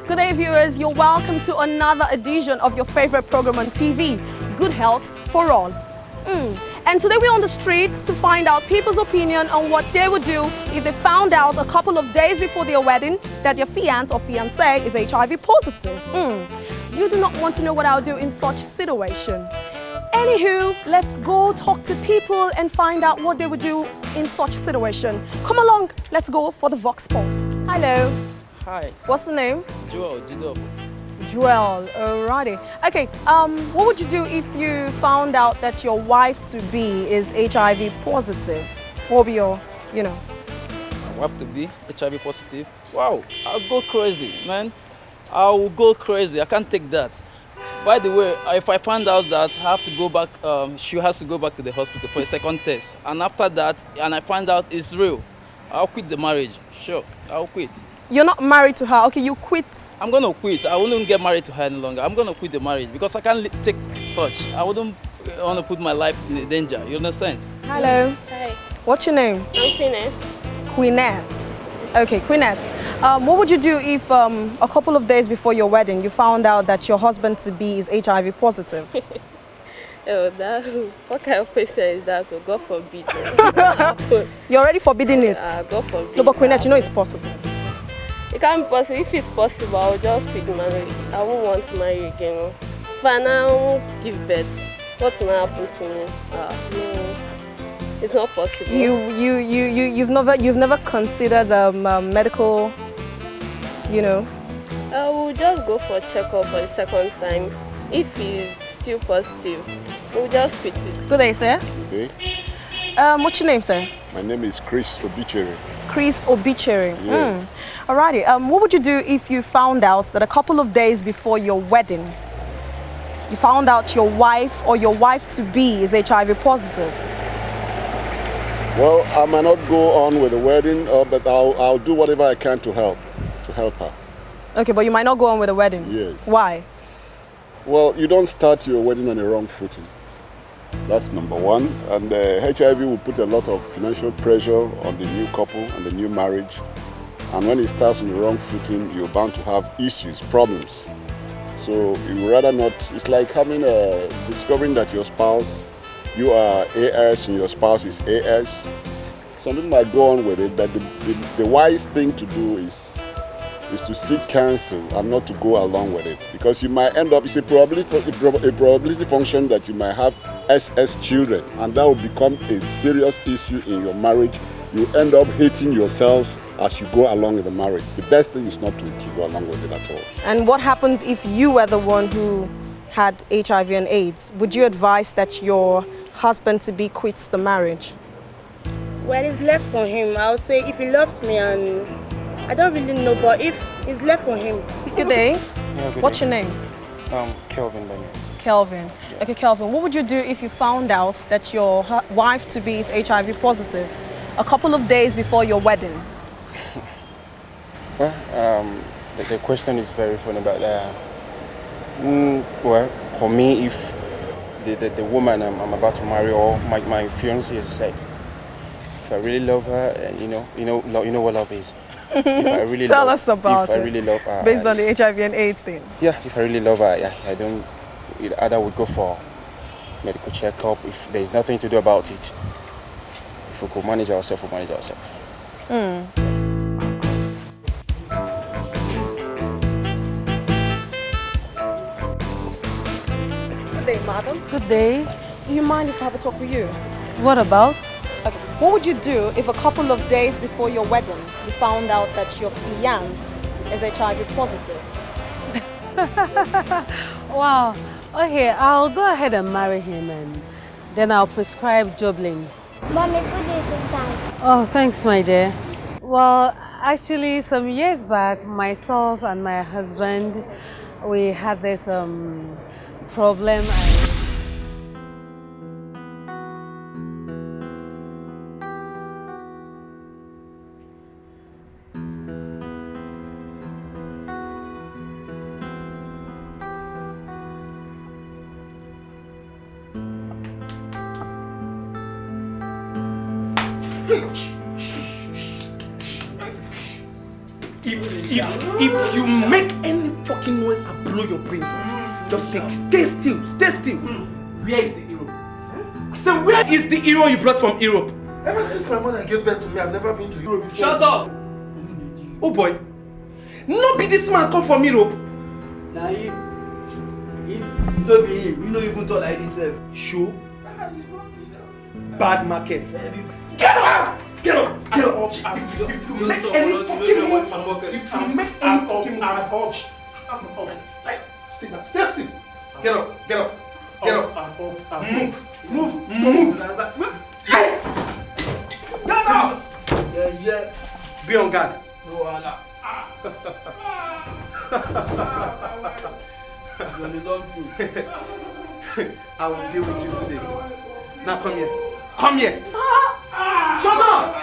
Good day, viewers. You're welcome to another edition of your favorite program on TV, Good Health for All. And today we're on the streets to find out people's opinion on what they would do if they found out a couple of days before their wedding that their fiancé or fiancé is HIV positive. You do not want to know what I'll do in such situation. Anywho, let's go talk to people and find out what they would do in such situation. Come along, let's go for the Vox Pop. Hello. Hi. What's the name? Joel. Joel, alrighty. Okay, what would you do if you found out that your wife-to-be is HIV positive? What would be your, My wife-to-be HIV positive? Wow, I'll go crazy, man. I will go crazy. I can't take that. By the way, if I find out that I have to go back, she has to go back to the hospital for a second test, and after that, and I find out it's real, I'll quit the marriage. Sure, I'll quit. You're not married to her, okay, you quit. I'm gonna quit. I wouldn't get married to her any longer. I'm gonna quit the marriage because I can't take such. I wouldn't want to put my life in danger. You understand? Hello. Hi. What's your name? I'm Queenette. Queenette. Okay, Queenette. What would you do if a couple of days before your wedding you found out that your husband-to-be is HIV positive? Oh, what kind of person is that? Oh, God forbid. You're already forbidding it. God forbid. No, but Queenette, you know it's possible. It can't be possible. If it's possible, I'll just quit marriage. I won't want to marry again. But now, give birth. What's going to happen to me? No, it's not possible. You've never considered the medical, We'll just go for a checkup for the second time. If it's still positive, we'll just quit it. Good day, sir. Good day. What's your name, sir? My name is Chris Obituary. Chris Obituary. Yes. Alrighty. What would you do if you found out that a couple of days before your wedding, you found out your wife or your wife-to-be is HIV positive? Well, I might not go on with the wedding, but I'll do whatever I can to help her. Okay, but you might not go on with the wedding. Yes. Why? Well, you don't start your wedding on the wrong footing. That's number one. And HIV will put a lot of financial pressure on the new couple and the new marriage. And when it starts on the wrong footing, you're bound to have issues, problems. So you would rather not. It's like having discovering that your spouse, you are AS and your spouse is AS. Some people might go on with it, but the wise thing to do is to seek counsel and not to go along with it, because you might end up, it's a probability function that you might have SS children, and that will become a serious issue in your marriage. You end up hating yourselves as you go along with the marriage. The best thing is not to go along with it at all. And what happens if you were the one who had HIV and AIDS? Would you advise that your husband-to-be quits the marriage? Well, it's left for him. I would say if he loves me, and I don't really know, but if it's left for him. Good day. Yeah, good What's day. your name? Kelvin by name. Kelvin. Yeah. Okay, Kelvin, what would you do if you found out that your wife-to-be is HIV positive a couple of days before your wedding? Well, the question is very funny, but well, for me, if the woman I'm about to marry, or my fiancée, as I said, if I really love her, you know what love is. If I really Tell us about if it. I really love her, Based on the HIV and AIDS thing. Yeah, if I really love her, yeah, I don't. Either we go for medical checkup. If there's nothing to do about it, if we could manage ourselves, we'll manage ourselves. Good day, madam. Good day. Do you mind if I have a talk with you? What about? Okay. What would you do if a couple of days before your wedding you found out that your fiancé is HIV positive? Wow. Okay, I'll go ahead and marry him, and then I'll prescribe Jobelyn. Mommy, good is the sign. Oh, thanks, my dear. Well, actually, some years back, myself and my husband, we had this problem. If you make any fucking noise, I'll blow your brains out. Just stay still, stay still. Where is the hero? So where is the hero you brought from Europe? Ever since my mother gave birth to me, I've never been to Europe before. Shut up! Oh boy, not be this man come from Europe. Nah, if no be him, you know even talk like this. Show. Bad market. Get up! Get up! Get up! If you make any fucking move, if you make any fucking move, I'm up. Stay still. Get up! Get up! Get up! Move! Hey! Get up! Yeah. Be on guard. No wahala. You're on the long thing. I will deal with you today. Now come here. Come here. Shut up!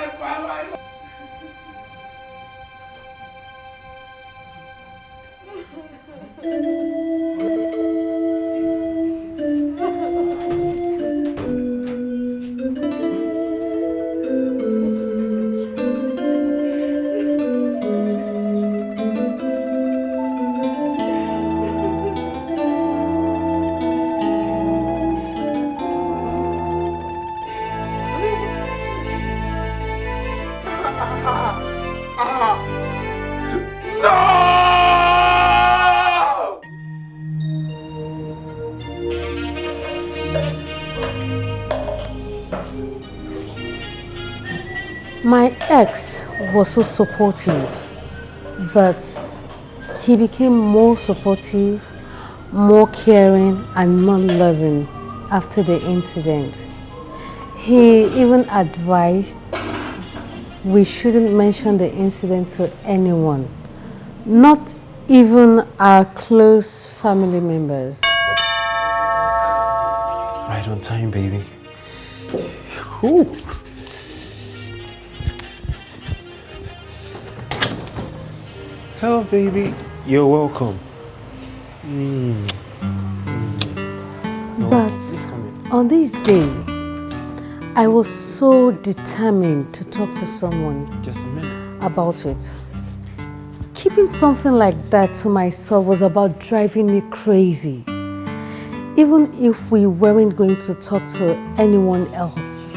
My ex was so supportive, but he became more supportive, more caring and more loving after the incident. He even advised we shouldn't mention the incident to anyone, not even our close family members. Right on time, baby. Ooh. Hello, baby. You're welcome. But on this day, I was so determined to talk to someone Just a minute. about it. Keeping something like that to myself was about driving me crazy. Even if we weren't going to talk to anyone else,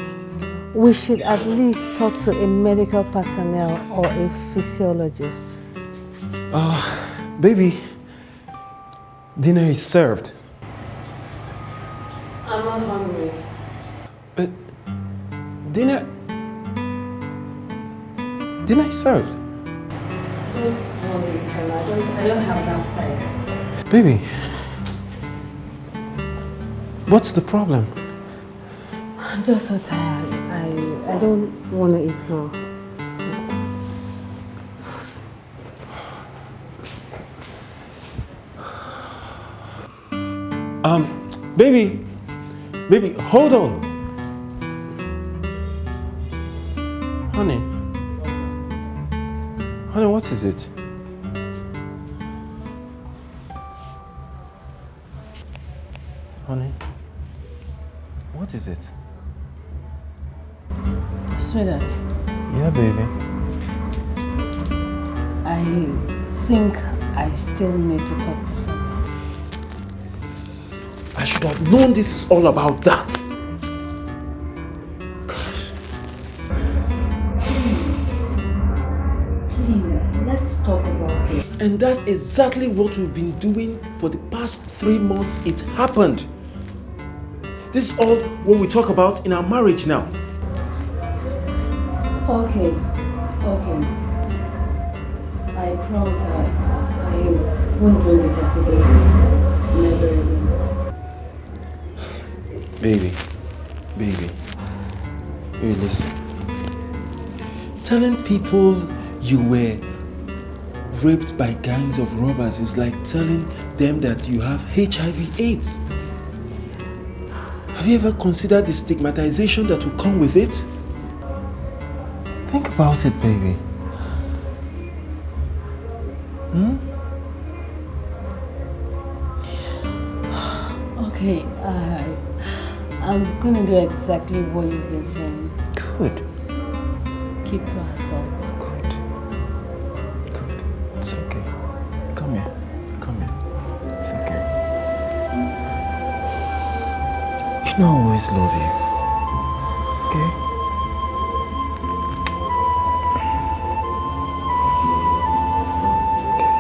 we should at least talk to a medical personnel or a physiologist. Baby, dinner is served. I'm not hungry. But dinner is served. Don't worry, Kala. I don't have enough time. Baby, what's the problem? I'm just so tired. I don't want to eat now. Baby, hold on. Honey, what is it? Honey, what is it? Sweetheart, Yeah, baby. I think I still need to talk to someone. I should have known this is all about that. Please, let's talk about it. And that's exactly what we've been doing for the past 3 months. It happened. This is all what we talk about in our marriage now. Okay. I promise I won't bring it up again. Never again. Baby, listen. Telling people you were raped by gangs of robbers is like telling them that you have HIV/AIDS. Have you ever considered the stigmatization that will come with it? Think about it, baby. Okay, I'm gonna do exactly what you've been saying. Good. Keep to ourselves. Good. It's okay. Come here. Come here. It's okay. You know I always love you. Okay? It's okay.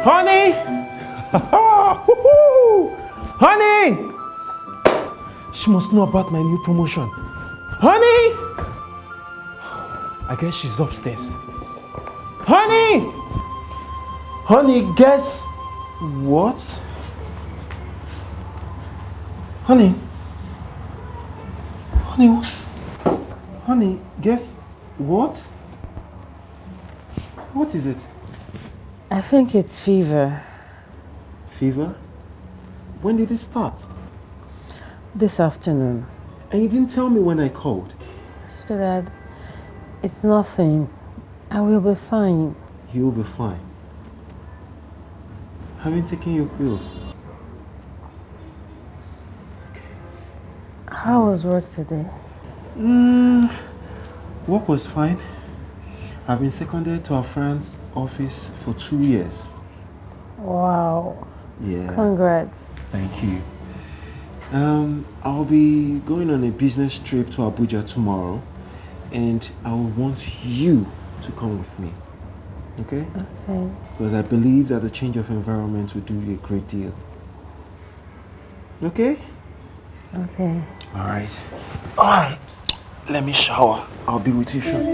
Honey! Honey! She must know about my new promotion. Honey! I guess she's upstairs. Honey! Honey, guess what? Honey? Honey, what? Honey, guess what? What is it? I think it's fever. Fever? When did it start? This afternoon. And you didn't tell me when I called. So that it's nothing. I will be fine. You'll be fine. Have you taken your pills? How was work today? Work was fine. I've been seconded to our friend's office for 2 years. Wow. Yeah. Congrats. Thank you. I'll be going on a business trip to Abuja tomorrow, and I will want you to come with me. Okay? Okay. Because I believe that the change of environment will do you a great deal. Okay? Okay. All right. Let me shower. I'll be with you shortly.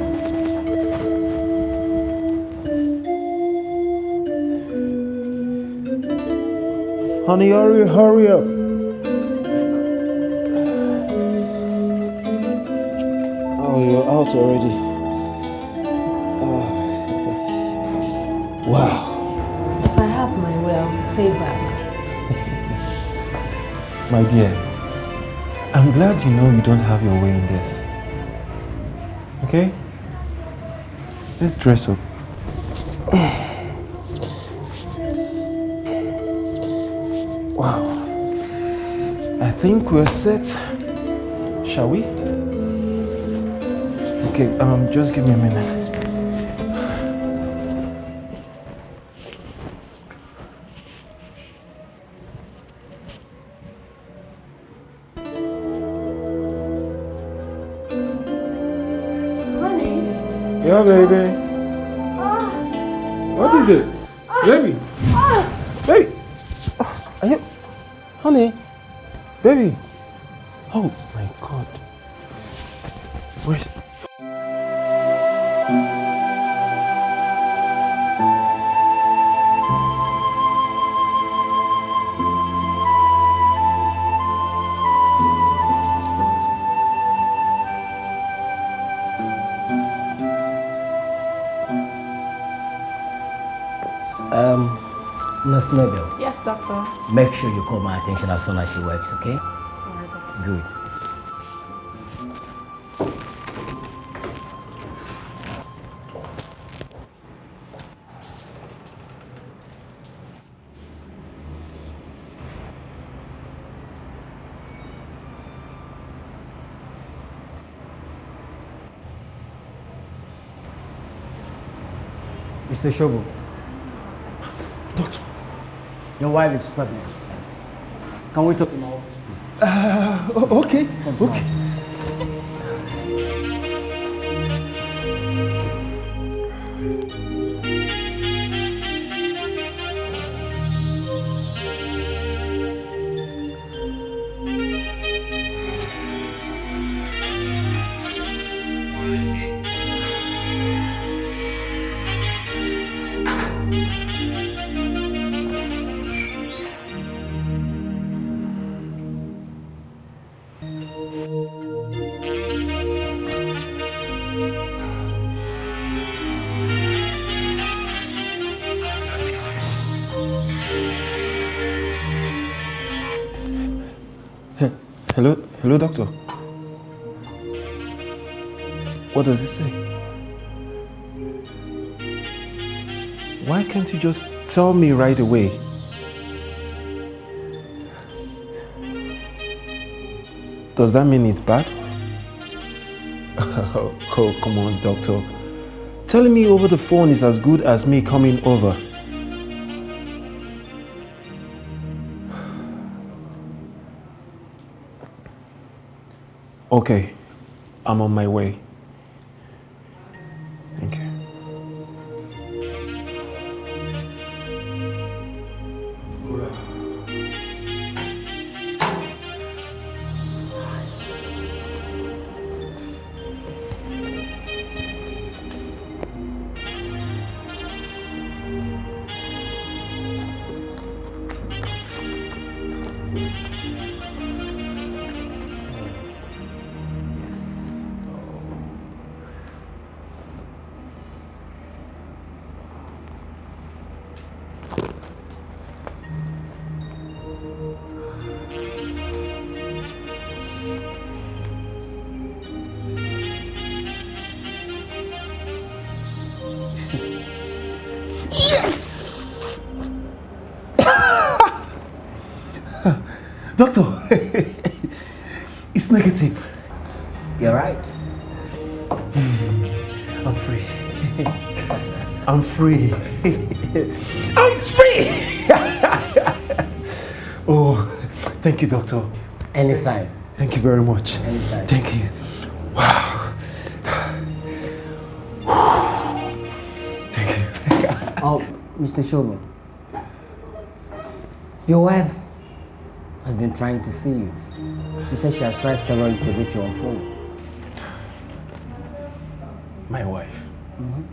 Honey, hurry up. Oh, you're out already. Wow. If I have my way, I'll stay back. My dear, I'm glad you know you don't have your way in this. Okay? Let's dress up. Wow. I think we're set. Shall we? Okay, just give me a minute. Yeah, baby. What is it? Baby. Baby. Are you... Honey. Baby. Oh, my God. Where's... Nurse Mabel. Yes, doctor. Make sure you call my attention as soon as she works, okay? All right, doctor. Good. Mr. Shobu. Doctor. Your wife is pregnant. Can we talk in my office, please? Okay. Okay. Hello, doctor. What does it say? Why can't you just tell me right away? Does that mean it's bad? Oh, come on, doctor. Telling me over the phone is as good as me coming over. Okay, I'm on my way. Thank you. Doctor, it's negative. You're right. I'm free. I'm free. I'm free! Oh, thank you, doctor. Anytime. Thank you very much. Anytime. Thank you. Wow. Thank you. Oh, Mr. Shogun. Your wife has been trying to see you. She said she has tried several to reach you on phone. My wife. Mm-hmm.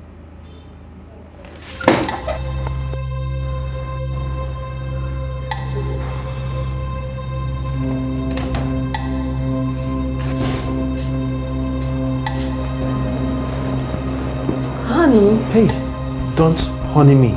Honey. Hey, don't honey me.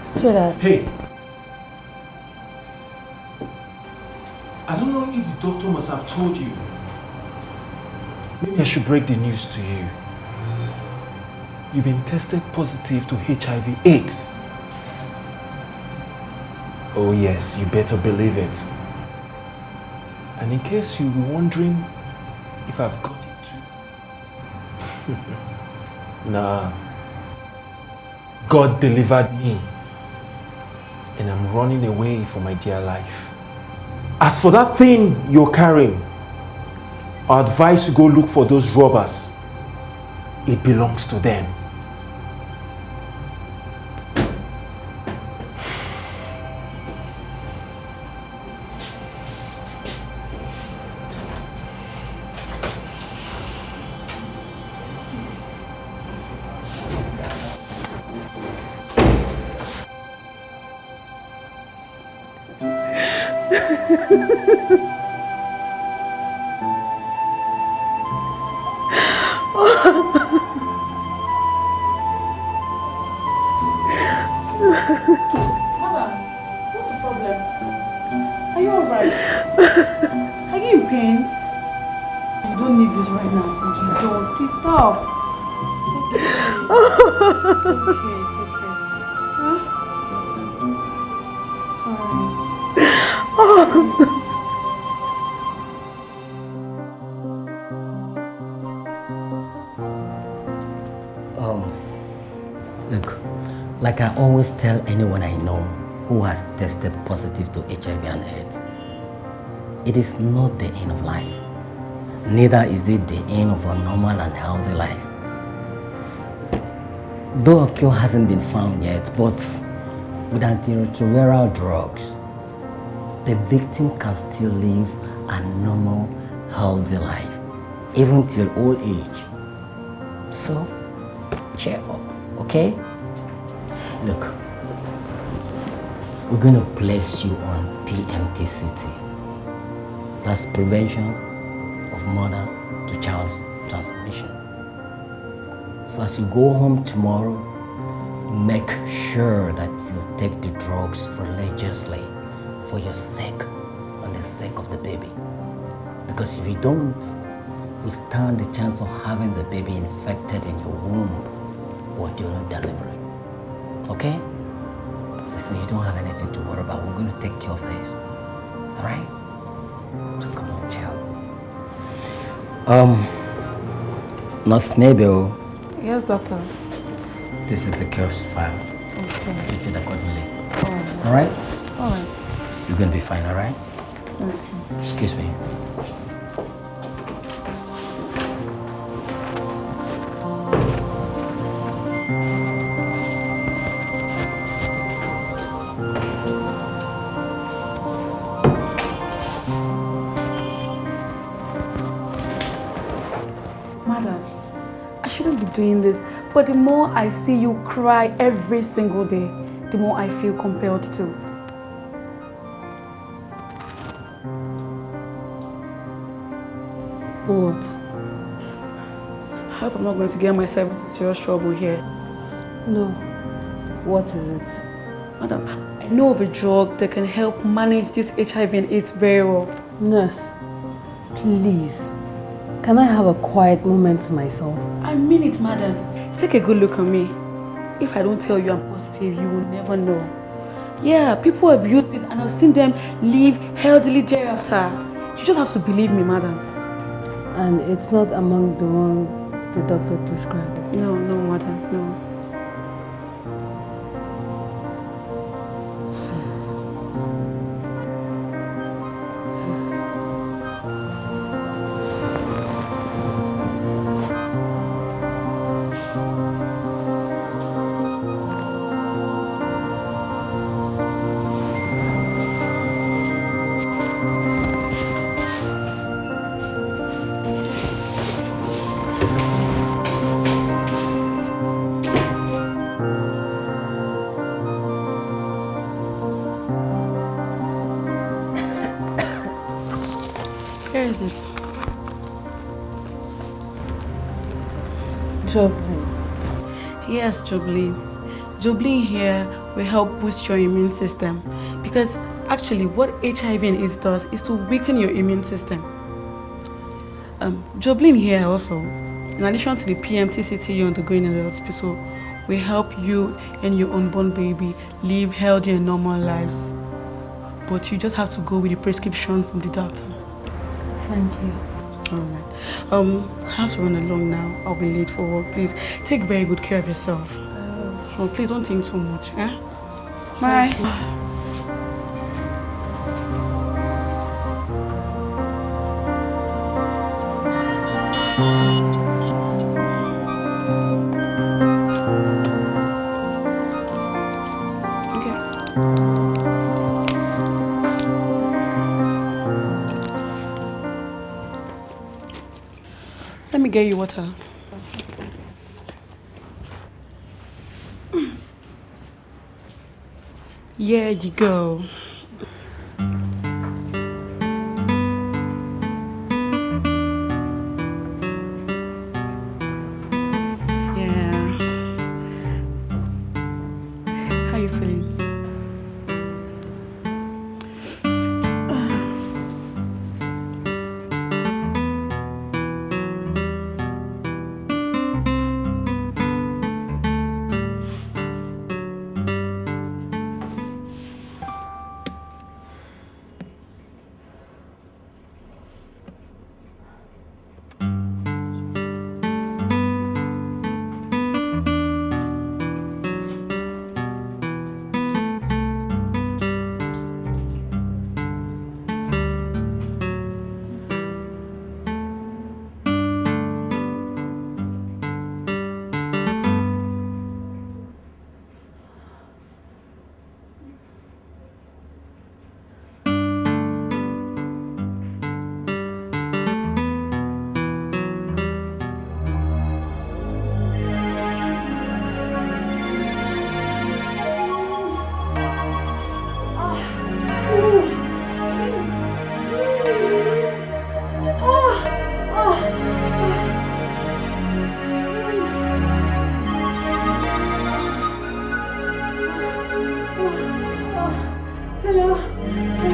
Sweetheart. Hey. I don't know if the doctor must have told you. Maybe I should break the news to you. You've been tested positive to HIV/AIDS. Oh yes, you better believe it. And in case you were wondering if I've got it too. Nah. God delivered me. And I'm running away for my dear life. As for that thing you're carrying, I advise you go look for those robbers. It belongs to them. Mother, what's the problem? Are you alright? Are you in pain? You don't need this right now. You don't. Please stop. It's okay. It's okay. It's okay. Huh? Sorry. Look, like I always tell anyone I know who has tested positive to HIV and AIDS, it is not the end of life. Neither is it the end of a normal and healthy life. Though a cure hasn't been found yet, but with antiretroviral drugs, the victim can still live a normal, healthy life, even till old age. So, check up, okay? Look, we're going to place you on PMTCT. That's prevention of mother to child transmission. So as you go home tomorrow, make sure that you take the drugs religiously for your sake and the sake of the baby. Because if you don't, you stand the chance of having the baby infected in your womb or during delivery. Okay? Listen, you don't have anything to worry about. We're going to take care of this. Alright? So come on, child. Nurse Mabel. Yes, doctor. This is the curves file. Okay. Treat it accordingly. Alright. Alright? Alright. You're going to be fine, alright? Okay. Excuse me. Madam, I shouldn't be doing this, but the more I see you cry every single day, the more I feel compelled to. What? I hope I'm not going to get myself into serious trouble here. No. What is it? Madam, I know of a drug that can help manage this HIV and AIDS very well. Nurse, please. Can I have a quiet moment to myself? I mean it, madam. Take a good look at me. If I don't tell you I'm positive, you will never know. Yeah, people have used it and I've seen them live healthily thereafter. You just have to believe me, madam. And it's not among the ones the doctor prescribed? No, madam, no. Where is it? Jobelyn. Yes, Jobelyn. Jobelyn here will help boost your immune system because actually what HIV and AIDS does is to weaken your immune system. Jobelyn here also, in addition to the PMTCT you're undergoing in the hospital, will help you and your unborn baby live healthy and normal lives. But you just have to go with the prescription from the doctor. Thank you. Alright. I have to run along now. I'll be late for work. Please take very good care of yourself. Oh, please don't think too much. Eh? Bye. Let me get you water. Here you go. Yeah. How you feeling?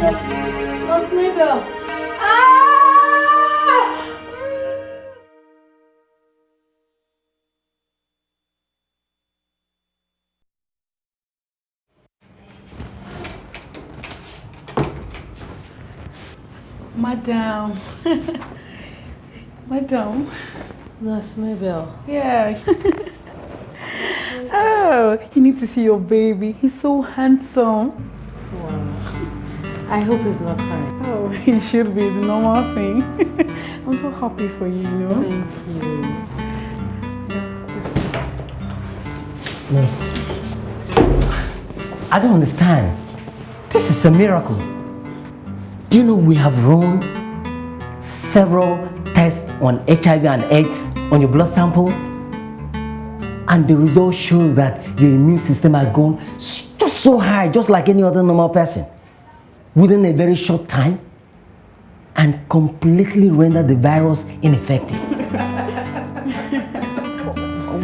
Nurse Mabel. Madam. Madam. Nurse Mabel. Yeah. Oh, you need to see your baby. He's so handsome. Wow. I hope he's not crying. Oh, he should be, the normal thing. I'm so happy for you, you know. Thank you. No. I don't understand. This is a miracle. Do you know we have run several tests on HIV and AIDS on your blood sample? And the result shows that your immune system has gone just so high, just like any other normal person, within a very short time, and completely rendered the virus ineffective.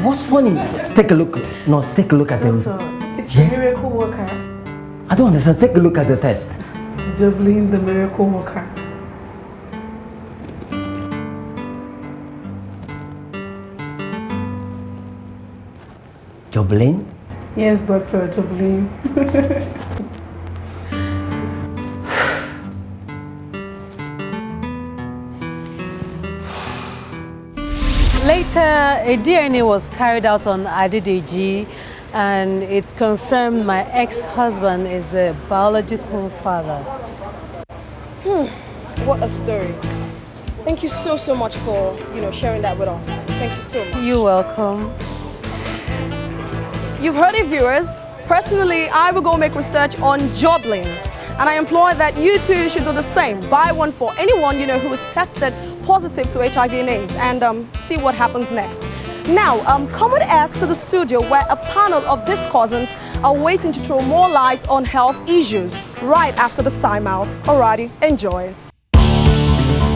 What's funny? Take a look. No, take a look at them. It's a miracle worker. I don't understand. Take a look at the test. Jobelyn, the miracle worker. Jobelyn? Yes, Dr. Jobelyn. Later, a DNA was carried out on Adedeji, and it confirmed my ex-husband is the biological father. What a story. Thank you so much for, sharing that with us. Thank you so much. You're welcome. You've heard it, viewers. Personally, I will go make research on Jobelyn, and I implore that you too should do the same. Buy one for anyone who is tested positive to HIV and AIDS, and see what happens next. Now, come with us to the studio where a panel of discussants are waiting to throw more light on health issues right after this timeout. Alrighty, enjoy it.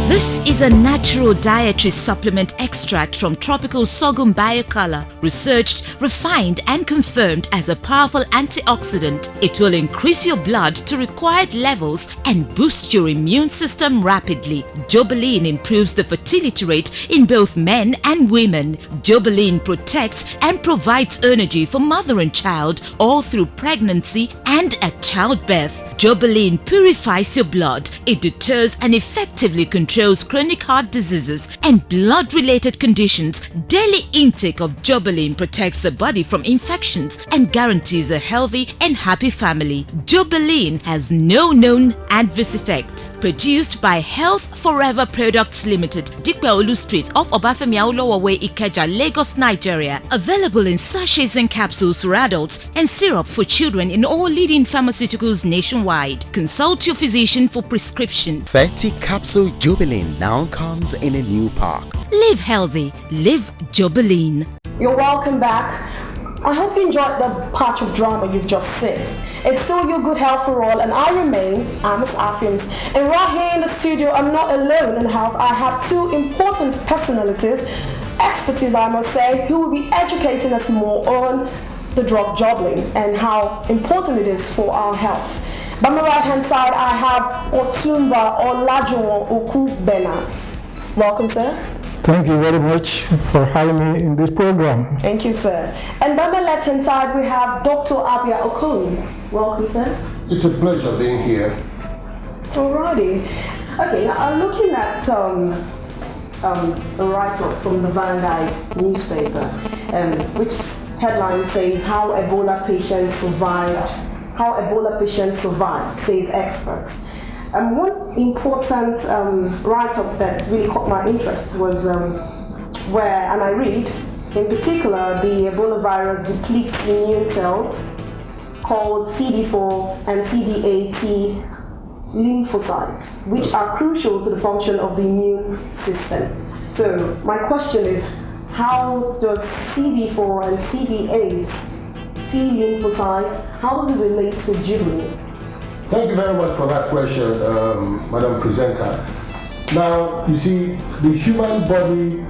This is a natural dietary supplement extract from tropical sorghum biocolor, researched, refined and confirmed as a powerful antioxidant. It will increase your blood to required levels and boost your immune system rapidly. Jobelyn improves the fertility rate in both men and women. Jobelyn protects and provides energy for mother and child all through pregnancy and at childbirth. Jobelyn purifies your blood. It deters and effectively controls chronic heart diseases and blood-related conditions. Daily intake of Jobelyn protects the body from infections and guarantees a healthy and happy family. Jobelyn has no known adverse effects. Produced by Health Forever Products Limited, Dikpeolu Street off Obafemi Awolowo Way, Ikeja, Lagos, Nigeria. Available in sachets and capsules for adults and syrup for children in all leading pharmaceuticals nationwide. Consult your physician for prescription. 30 capsule Jobelyn now comes in a new pack. Live healthy. Live Jobelyn. You're welcome back. I hope you enjoyed the patch of drama you've just seen. It's still your good health for all, and I remain Amos Afims. And right here in the studio, I'm not alone in the house. I have two important personalities, expertise I must say, who will be educating us more on the drug Jobelyn and how important it is for our health. By my right hand side, I have Otumba Olajuwon Okubena. Welcome, sir. Thank you very much for having me in this program. Thank you, sir. And by my left hand side, we have Dr. Abia Okoli. Welcome, sir. It's a pleasure being here. Alrighty. Okay, now I'm looking at a write-up from the Vanguard newspaper, which headline says how Ebola patients survived, says experts. One important write-up that really caught my interest was where, and I read, in particular, the Ebola virus depletes immune cells called CD4 and CD8 T-Lymphocytes, which are crucial to the function of the immune system. So my question is, how does CD4 and CD8 T-lymphocytes, how does it relate to Jobelyn? Thank you very much for that question, Madam Presenter. Now, you see, the human body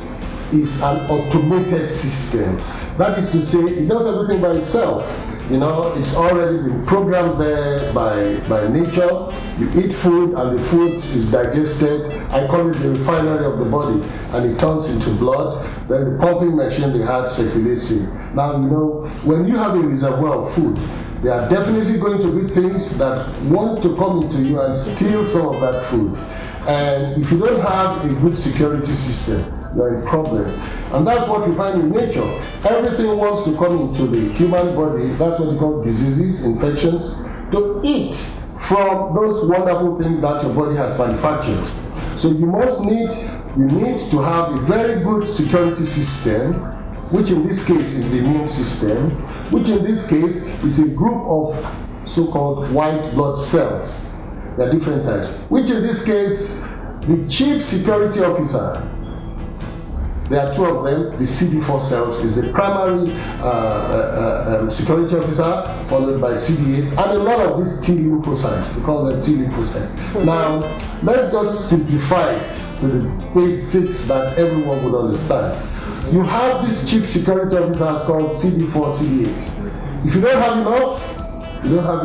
is an automated system. That is to say, it does everything by itself. You know, it's already been programmed there by nature. You eat food and the food is digested. I call it the refinery of the body, and it turns into blood. Then the pumping machine, the heart circulates it. Now, you know, when you have a reservoir of food, there are definitely going to be things that want to come into you and steal some of that food. And if you don't have a good security system, you're in problem. And that's what we find in nature. Everything wants to come into the human body, that's what we call diseases, infections, to eat from those wonderful things that your body has manufactured. So you need to have a very good security system, which in this case is the immune system, which in this case is a group of so-called white blood cells. There are different types, which in this case, the chief security officer, there are two of them. The CD4 cells is the primary security officer, followed by CD8, and a lot of these T-Lymphocytes, we call them T-Lymphocytes. Now, let's just simplify it to the basics that everyone would understand. You have these chief security officers called CD4, CD8. If you don't have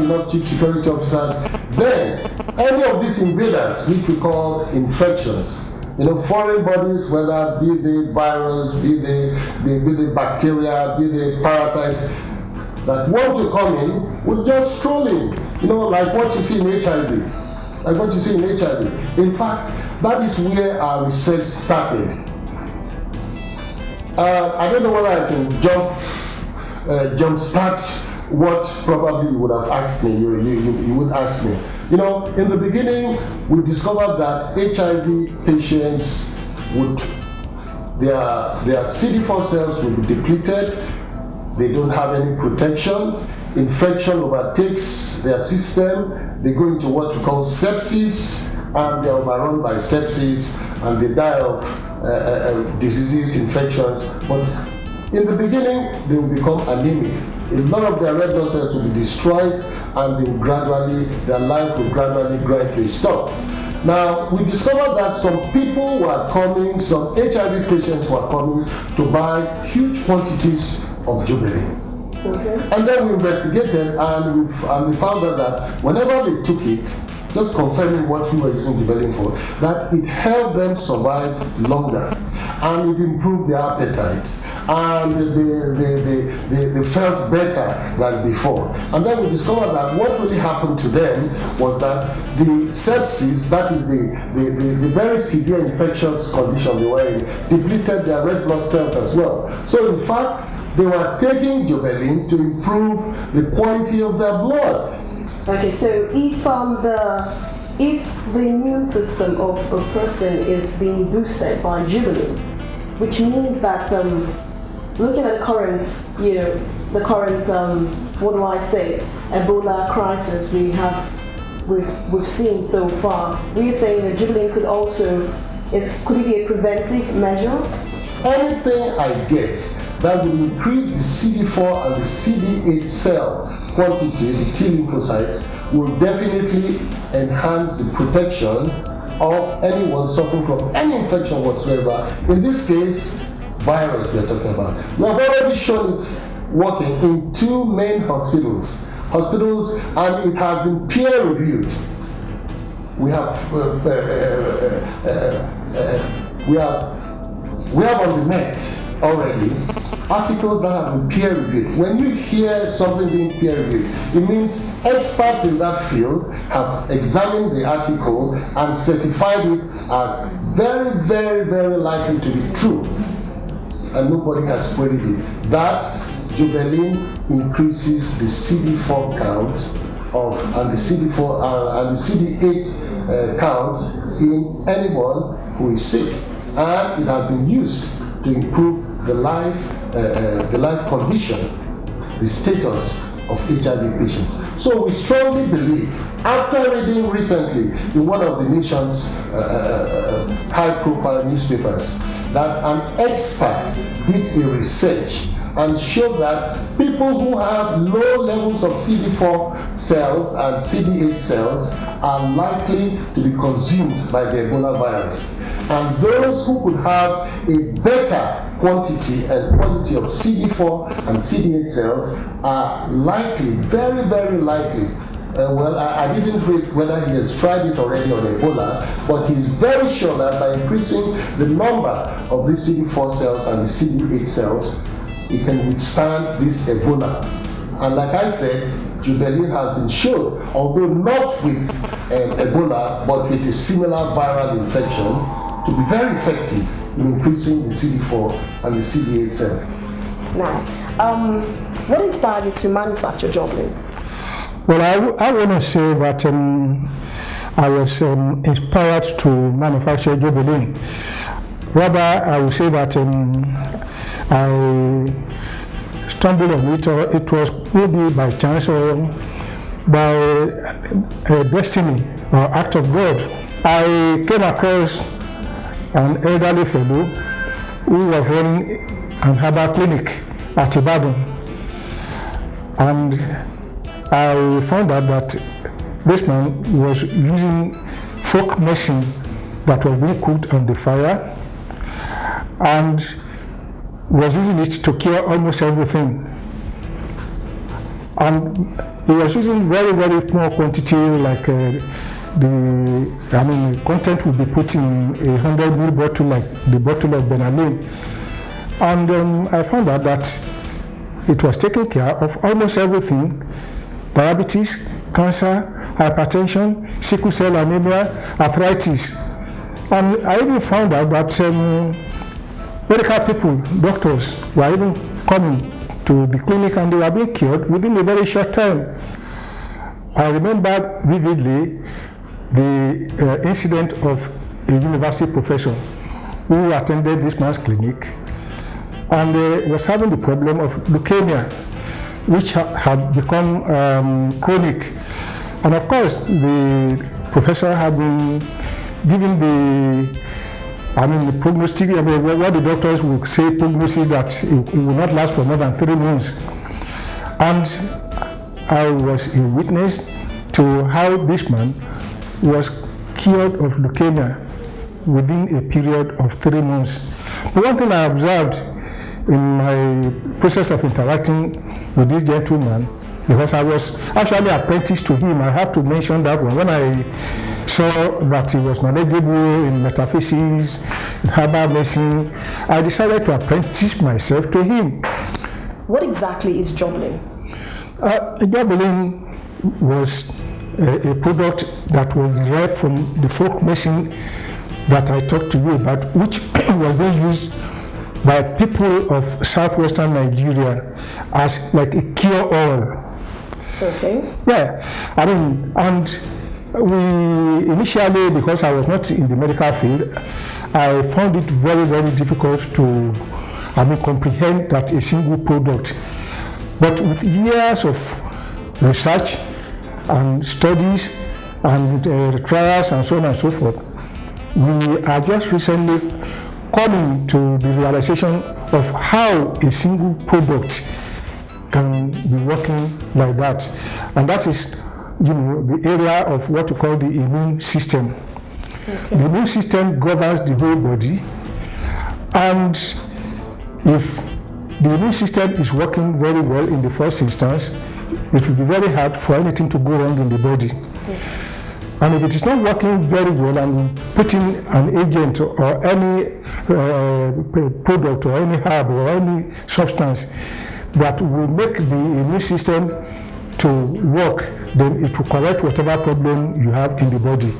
enough chief security officers, then any of these invaders, which we call infections, you know, foreign bodies, whether be they virus, be they bacteria, be they parasites, that want to come in, would just stroll in, you know, like what you see in HIV. In fact, that is where our research started. I don't know whether I can jumpstart what probably you would have asked me. You would ask me. You know, in the beginning, we discovered that HIV patients their CD4 cells will be depleted. They don't have any protection. Infection overtakes their system. They go into what we call sepsis, and they are overrun by sepsis, and they die of diseases, infections. But in the beginning, they will become anemic. A lot of their red blood cells will be destroyed, and their life will gradually grind to a stop. Now, we discovered that some people were coming, some HIV patients were coming to buy huge quantities of Jobelyn. Okay. And then we investigated, and we found out that whenever they took it, just confirming what we were using Jobelyn for, that it helped them survive longer, and it improved their appetite, and they felt better than before. And then we discovered that what really happened to them was that the sepsis, that is the very severe infectious condition they were in, depleted their red blood cells as well. So in fact, they were taking Jobelyn to improve the quality of their blood. Okay, so if the immune system of a person is being boosted by Jobelyn, which means that looking at the current Ebola crisis we've seen so far, we're saying that Jobelyn could it be a preventive measure? Anything, I guess, that will increase the CD4 and the CD8 cell quantity, the T-Lymphocytes, will definitely enhance the protection of anyone suffering from any infection whatsoever. In this case, virus we are talking about. We have already shown it working in two main hospitals, and it has been peer-reviewed. We have on the net already articles that have been peer-reviewed. When you hear something being peer-reviewed, it means experts in that field have examined the article and certified it as very, very, very likely to be true. And nobody has queried it. That Jobelyn increases the CD4 count and the CD8 count in anyone who is sick. And it has been used to improve the life condition, the status of HIV patients. So we strongly believe, after reading recently in one of the nation's high-profile newspapers, that an expert did a research and showed that people who have low levels of CD4 cells and CD8 cells are likely to be consumed by the Ebola virus. And those who could have a better quantity and quality of CD4 and CD8 cells are likely, very, very likely. Well, I didn't read whether he has tried it already on Ebola, but he's very sure that by increasing the number of these CD4 cells and the CD8 cells, it can withstand this Ebola. And like I said, Jobelyn has been shown, although not with Ebola, but with a similar viral infection, to be very effective in increasing the CD4 and the CD8 cells. Now, what inspired you to manufacture Jobelyn? Well, I want to say that I was inspired to manufacture Jobelyn. Rather, I would say that I stumbled on it, or it was maybe by chance or by destiny or act of God. I came across an elderly fellow who was running an herbal clinic at Ibadan, and I found out that this man was using folk medicine that was being cooked on the fire and was using it to cure almost everything. And he was using very, very small quantity, like the content would be put in a 100 ml bottle, like the bottle of Benalin. And I found out that it was taking care of almost everything: diabetes, cancer, hypertension, sickle cell anemia, arthritis. And I even found out that medical people, doctors, were even coming to the clinic and they were being cured within a very short time. I remember vividly the incident of a university professor who attended this man's clinic and was having the problem of leukemia, which had become chronic. And of course, the professor had been given the prognostic, what the doctors would say, prognosis that it will not last for more than 3 months. And I was a witness to how this man was cured of leukemia within a period of 3 months. The one thing I observed in my process of interacting with this gentleman, because I was actually apprenticed to him, I have to mention that one. When I saw that he was knowledgeable in metaphysics, in herbal medicine, I decided to apprentice myself to him. What exactly is Jobelyn? Jobelyn was a product that was derived from the folk medicine that I talked to you about, which was being used by people of southwestern Nigeria as like a cure-all. Okay. Yeah, and we initially, because I was not in the medical field, I found it very, very difficult to comprehend that a single product. But with years of research and studies and trials and so on and so forth, we are just recently coming to the realization of how a single product can be working like that. And that is, the area of what we call the immune system. Okay. The immune system governs the whole body, and if the immune system is working very well in the first instance, it will be very hard for anything to go wrong in the body. Okay. And if it is not working very well and putting an agent or any product or any herb or any substance that will make the immune system to work, then it will correct whatever problem you have in the body.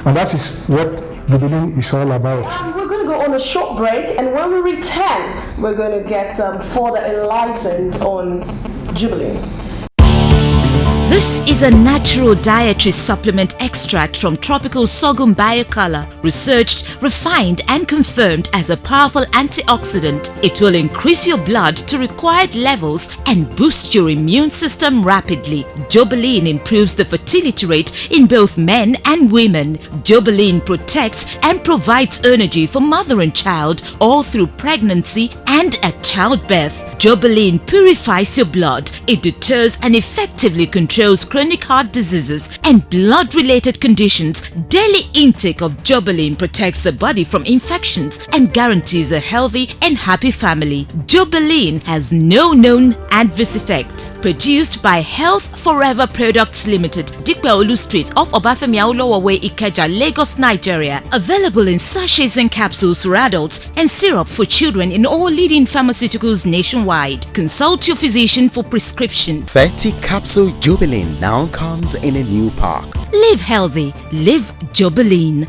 And that is what Jobelyn is all about. We're going to go on a short break, and when we return, we're going to get further enlightened on Jobelyn. This is a natural dietary supplement extract from tropical sorghum biocolor, researched, refined and confirmed as a powerful antioxidant. It will increase your blood to required levels and boost your immune system rapidly. Jobelyn improves the fertility rate in both men and women. Jobelyn protects and provides energy for mother and child all through pregnancy and at childbirth. Jobelyn purifies your blood. It deters and effectively controls chronic heart diseases and blood-related conditions. Daily intake of Jobelyn protects the body from infections and guarantees a healthy and happy family. Jobelyn has no known adverse effects. Produced by Health Forever Products Limited, Dikpeolu Street off Obafemi Awolowo Way, Ikeja, Lagos, Nigeria. Available in sachets and capsules for adults and syrup for children in all leading pharmaceuticals nationwide. Consult your physician for prescription. 30 capsule Jobelyn now comes in a new pack. Live healthy. Live Jobelyn.